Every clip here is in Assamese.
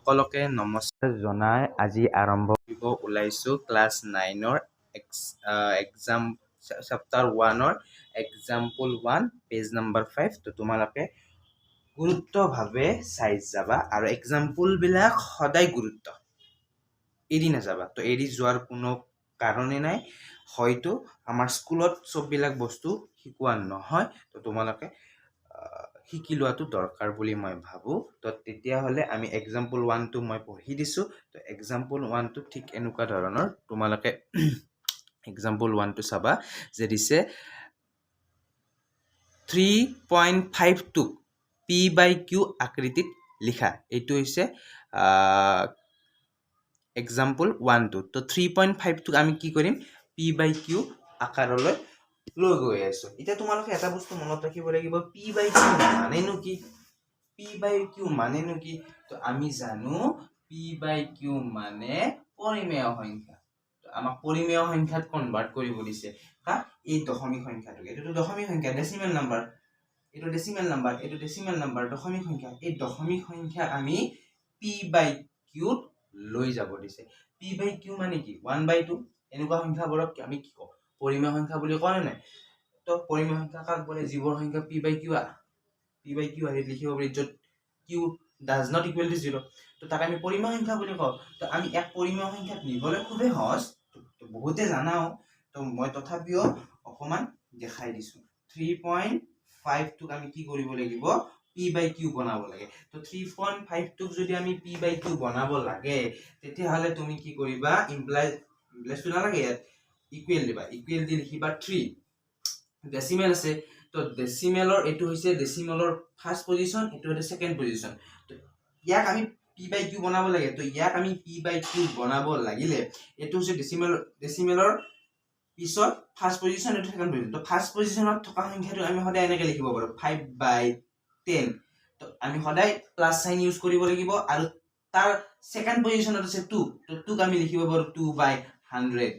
সকলোকে নমস্কাৰ জনাই আজি আৰম্ভ কৰিব ওলাইছো ক্লাছ 9ৰ এক্সাম চেপ্টাৰ 1ৰ example1 পেজ নম্বৰ 5 তো তোমালোকে গুৰুত্বভাৱে চাই যাবা আৰু এক্সাম্পল বিলাক সদায় গুৰুত্ব এৰি নাযাবা তো এৰি যোৱাৰ কোনো কাৰণেই নাই হয়তো আমাৰ স্কুলত সববিলাক বস্তু শিকোৱা নহয় তো তোমালোকে শিকি লোৱাটো দৰকাৰ বুলি মই ভাবো তো তেতিয়াহলে আমি example1 টো মই পঢ়ি দিছো তো example1 টো ঠিক এনেকুৱা ধৰণৰ তোমালোকে example1 টো চাবা যে দিছে 3.52 p/q আকৃতিত লিখা এইটো হৈছে example1 টো তো 3.52 আমি কি কৰিম p/q আকাৰলৈ লৈ গৈ আছো এতিয়া তোমালোকে এটা বস্তু মনত ৰাখিব লাগিব p/q মানেনো কি p/q মানেনো কি তো আমি জানো p/q মানে পৰিমেয় সংখ্যা তো আমাক পৰিমেয় সংখ্যাত কনভাৰ্ট কৰিব দিছে কা এই দশমিক সংখ্যাটো এটো দশমিক সংখ্যা ডেসিমেল নাম্বার এটো ডেসিমেল নাম্বার এটো ডেসিমেল নাম্বার দশমিক সংখ্যা এই দশমিক সংখ্যা আমি p/q লৈ যাব দিছে p/q মানে কি 1/2 এনেকুৱা সংখ্যাবোৰক আমি কি কওঁ পৰিমেয় সংখ্যা বুলি কোৱা নাই তো পৰিমেয় সংখ্যা কাক বলে জীৱৰ সংখ্যা p/q আহি লিখিব পাৰি যত q does not equal to 0 তো তাক আমি পৰিমেয় সংখ্যা বুলি কওঁ তো আমি এক পৰিমেয় সংখ্যাত নিবলৈ খুবেই সহজ তো বহুতে জানাও তো মই তথাপিও অকমান দেখাই দিছো 3.5 টোক আমি কি কৰিব লাগিব p/q বনাব লাগে তো 3.5 টোক যদি আমি p/q বনাব লাগে তেতিয়া হলে তুমি কি কৰিবা ইমপ্লাই টু নালাগে ইয়াত ইকুৱেল দিবা ইকুৱেল দি লিখিবা 3 ডেসিমেল আছে তো ডেসিমেলৰ এটো হৈছে ডেসিমেলৰ ফার্স্ট পজিশন এটো হৈছে সেকেন্ড পজিশন তো ইয়াক আমি p/q বনাব লাগে তো ইয়াক আমি p/q বনাব লাগিলে এটো হৈছে ডেসিমেলৰ পিছত ফাৰ্স্ট পজিশন এটো সেকেন্ড পজিশন তো ফাৰ্স্ট পজিশনত থকা সংখ্যাটো আমি সদায় এনেকৈ লিখিব পাৰো 5/10 তো আমি সদায় প্লাস সাইন ইউজ কৰিব লাগিব আৰু তাৰ সেকেন্ড পজিশনত আছে 2 তো 2 ক আমি লিখিব পাৰো 2/100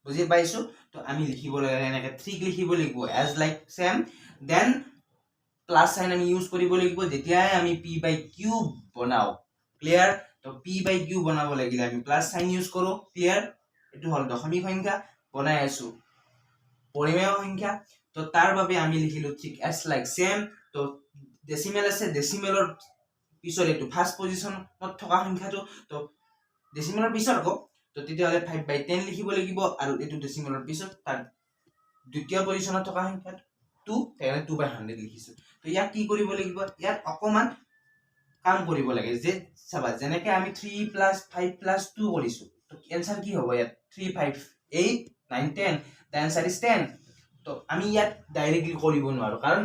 বুজি পাইছো তো আমি লিখিব লাগে এনেকৈ 3 লিখিব লাগিব as like same then plus sign আমি ইউজ কৰিব লাগিব যেতিয়া আমি p/q বনাও ক্লিয়াৰ তো p/q বনাব লাগিলে আমি প্লাস সাইন ইউজ কৰো ক্লিয়াৰ এটো হল দশমিক সংখ্যা বনাই আছো পৰিমেয় সংখ্যা তো তাৰ বাবে আমি লিখিলো ঠিক as like same তো ডেসিমেল আছে ডেসিমেলৰ পিছত এটো ফাৰ্স্ট পজিশনত থকা সংখ্যাটো তো ডেসিমেলৰ পিছত আকৌ তো তেতিয়া হলে 5/10 লিখিব লাগিব আৰু এটো ডেসিমেলৰ পিছত তাৰ দ্বিতীয় পজিশনত থকা সংখ্যাটো 2 তেনে 2/100 লিখিছো তো ইয়াক কি কৰিব লাগিব ইয়াত অকমান কাম কৰিব লাগে যে চাবা যেনেকৈ আমি 3 + 5 + 2 কৰিছো তো आंसर কি হ'ব ইয়াত 3 5 8 9 10 the answer is 10 তো আমি ইয়াত ডাইৰেক্টলি কৰিব নোৱাৰো কাৰণ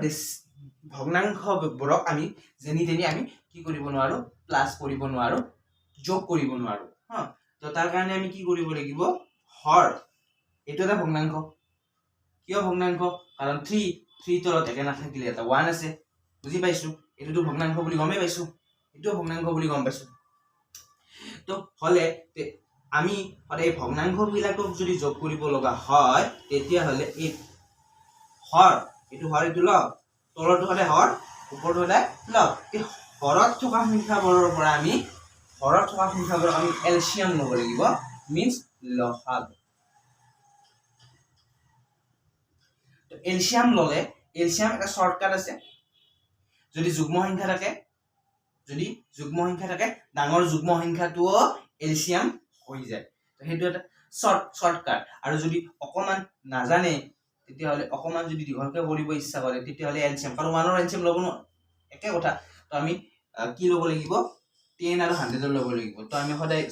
ভগ্নাংশবোৰক আমি যেনি তেনি আমি কি কৰিব নোৱাৰো প্লাস কৰিব নোৱাৰো যোগ কৰিব নোৱাৰো হা তো তাৰ কাৰণে আমি কি কৰিব লাগিব হৰ এটো এটা ভগ্নাংশ কিয় ভগ্নাংশ কাৰণ 3 তলত একে নাথাকিলে এটা 1 আছে বুজি পাইছো এটো ভগ্নাংশ বুলি গমে পাইছো এটো ভগ্নাংশ বুলি গম পাইছো তো হলে আমি এই ভগ্নাংশ বিলাকক যদি যোগ কৰিব লগা হয় তেতিয়া হলে এই হৰ এটো লগ তলৰটো হলে হৰ ওপৰটো হলে লগ এই হৰত থকা সংখ্যাবোৰৰ পৰা আমি এলচিয়াম লব লাগিব মিন্স লসাগ তো এলচিয়াম ললে এলচিয়াম এটা শর্টকাট আছে যদি যুগ্ম সংখ্যা থাকে ডাঙৰ যুগ্ম সংখ্যাটোও এলচিয়াম হৈ যায় তো হেতু এটা শৰ্টকাট আৰু যদি অকমান নাজানে তেতিয়া হলে অকমান যদি দীঘলকে কৰিব ইচ্ছা কৰে তেতিয়া হলে এলচিয়াম কাৰণ 1 ৰ এলচিয়াম লব একে কথা তো আমি কি লব লাগিব 10 আৰু 100 লব লাগিব তো আমি সদায়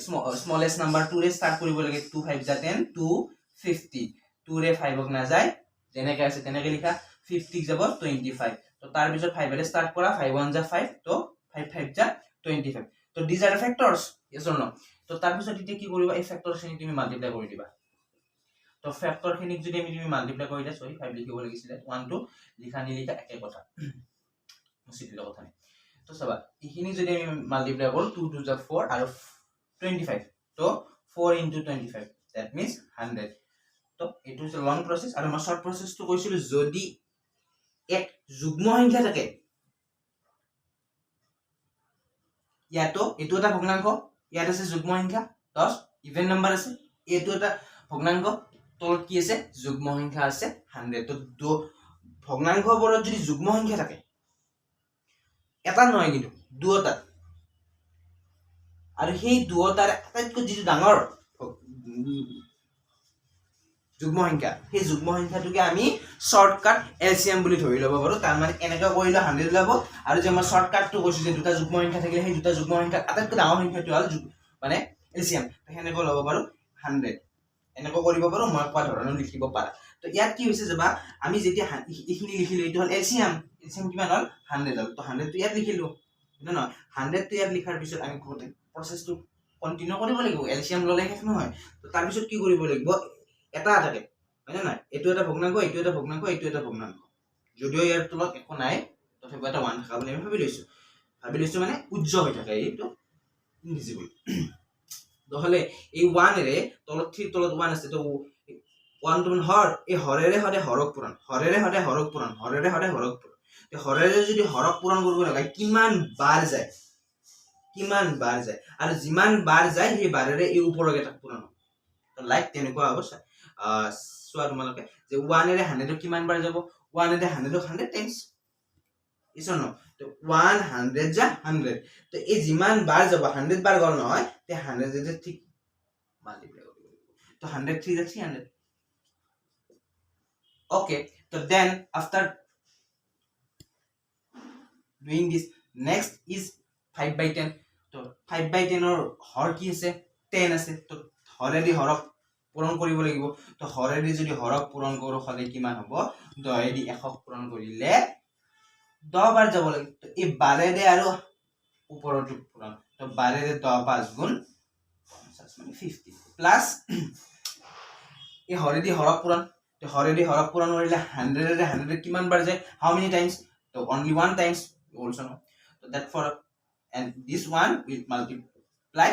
স্মলেষ্ট নাম্বাৰ 2 ৰে স্টাৰ্ট কৰিব লাগে 2 5 * 10 250 2 ৰে 5 ক না যায় যেনেকৈ আছে তেনেকৈ লিখা 50 যাব 25 তো তাৰ পিছত 5 ৰে স্টাৰ্ট কৰা 5 1 * 5 তো 5 5 * 25 তো these are the factors yes or no তো তাৰ পিছত এতিয়া কি কৰিবা এই ফ্যাক্টৰ খিনি তুমি মাল্টিপ্লাই কৰি দিবা তো ফ্যাক্টৰ খিনিক যদি আমি তুমি মাল্টিপ্লাই কৰি দিয়া সৰি 5 লিখিব লাগিছিল 1 2 লিখা নিলিখা একে কথা মুছিদিল কথা নাই তো চাবা এইখিনি যদি আমি মাল্টিপ্লাই কৰো 2 2 * 4 আৰু 25 তো 4 * 25 that means 100 তো এটো হচ্ছে লং প্রসেস আৰু মই শর্ট প্রসেসটো কৈছিল যদি এক যুগ্ম সংখ্যা থাকে ইয়াতো এটো এটা ভগ্নাংশ ইয়াত আছে যুগ্ম সংখ্যা 10 ইভেন নাম্বার আছে এটো এটা ভগ্নাংশ তলত কি আছে যুগ্ম সংখ্যা আছে 100 তো ভগ্নাংশবোৰত যদি যুগ্ম সংখ্যা থাকে এটা নহয় কিন্তু দুটা আৰু সেই দুটাৰ আটাইতকৈ যিটো ডাঙৰ যুগ্ম সংখ্যা সেই যুগ্ম সংখ্যাটোকে আমি শৰ্টকাট এলসিএম বুলি ধৰি ল'ব পাৰো তাৰ মানে এনেকৈ কৰিলে 100 ওলাব আৰু যে মই শৰ্টকাটটো কৈছো যে দুটা যুগ্ম সংখ্যা থাকিলে সেই দুটা যুগ্ম সংখ্যাৰ আটাইতকৈ ডাঙৰ সংখ্যাটো হ'ল মানে এলসিএম হেনেকৈ ল'ব পাৰো 100 এনেকৈ কৰিব পাৰো মই কোৱা ধৰণে লিখিব পাৰা তো ইয়াত কি হৈছে যে বা আমি যেতিয়া এইখিনি লিখিলো এইটো হ'ল এলসিএম এলসিএম কিমান হ'ল 100 হ'ল তো 100 টো ইয়াত লিখিলো নহয় নহয় 100 টো ইয়াত লিখাৰ পিছত আমি প্ৰসেসটো কন্টিনিউ কৰিব লাগিব এলসিএম ললে শেষ নহয় তো তাৰ পিছত কি কৰিব লাগিব এটা থাকে হয় না এটো এটা ভগ্নাংশ এটো এটা ভগ্নাংশ এটো এটা ভগ্নাংশ যদিও ইয়াৰ তলত একো নাই তথাপি এটা 1 থাকা বুলি আমি ভাবি লৈছো মানে উজ্জ্বল হৈ থাকে এইটো ইনভিজিবল নহলে এই 1 এৰে তলত 3 তলত 1 আছে তো 1 টো হৰ এই হৰেৰে হৰে হৰক পূৰণ হৰেৰে হৰে হৰক পূৰণ হৰেৰে হৰে হৰক পূৰণ তে হৰেৰে যদি হৰক পূৰণ কৰিব লাগে কিমান বাৰ যায় আৰু যিমান বাৰ যায় সেই বাৰেৰে এই ওপৰৰ এটা পূৰণ তো লাইক তেনেকুৱা অৱস্থা সোৱা তোমালোকে যে 1 এৰে 100 কিমান বাৰ যাব 1 এৰে 100 টাইমছ ইছো ন তো 100 যা 100 তো এই যিমান বাৰ যাব 100 বাৰ গল নহয় তে 100 যে ঠিক মাল্টিপ্লাই কৰিব তো 100 3 যা 300 okay so then after doing this next is 5/10 তো 5/10 or হর কি আছে 10 আছে তো হরেদি হরক পূরণ কৰিব লাগিব তো হৰেদি যদি হৰক পূৰণ কৰো হলে কিমান হ'ব 10 দি 100 পূৰণ কৰিলে 10 বাৰ যাব লাগিব তো এই 12 দে আৰু ওপৰটো পূৰণ তো 12 দে 10 5 গুণ 50 মানে 50 প্লাস এই হৰেদি হৰক পূৰণ তো হৰেদি হৰক পূৰণ কৰিলে 100 দে 100 কিমান বাৰ যায় how many times তো only one times also know so that for and this one will multiply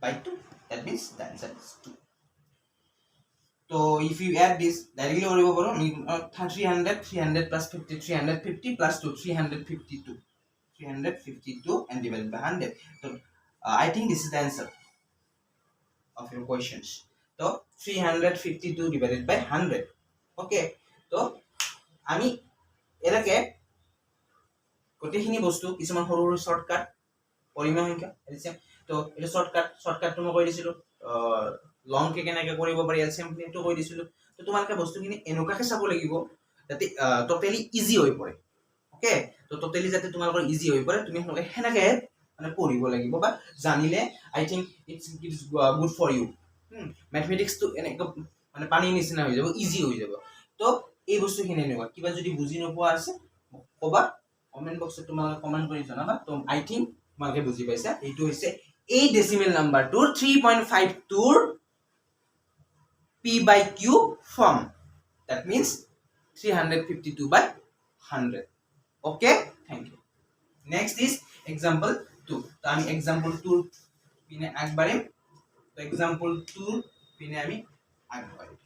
by 2 that means the answer is 2 so if you add this directly কৰিব পাৰো 300 plus 50 350 plus 2 352 and divided by 100 so I think this is the answer of your questions so 352 divided by 100 okay so আমি এটাকে গোটেইখিনি বস্তু কিছুমান সৰু সৰু শৰ্টকাট পৰিমেয় সংখ্যা এলসিএম তো এটা শৰ্টকাটটো মই কৈ দিছিলো লং কে কেনেকৈ কৰিব পাৰি এলসিএম টো কৈ দিছিলো তো তোমালোকে বস্তুখিনি এনেকুৱাকে চাব লাগিব যাতে টোটালি ইজি হৈ পৰে ওকে তো টোটালি যাতে তোমালোকৰ ইজি হৈ পৰে তুমি হেনেকে মানে পঢ়িব লাগিব বা জানিলে I think it's good for you mathematics তো এনেকৈ মানে পানী নিচিনা হৈ যাব ইজি হৈ যাব তো এই বস্তুখিনি এনেকুৱা কিবা যদি বুজি নোপোৱা আছে কবা কমেন্ট বক্সত তোমালোকে কমেন্ট কৰি জনাবা তো আই থিংক তোমালোকে বুজি পাইছা এইটো হৈছে এই ডেসিমেল নাম্বাৰটোৰ 3.52 ৰ p by q form that means 352 by 100 okay thank you next is example 2 তো আমি example 2 পিনে আগবাঢ়িম তো example 2 পিনে আমি আগবাঢ়িম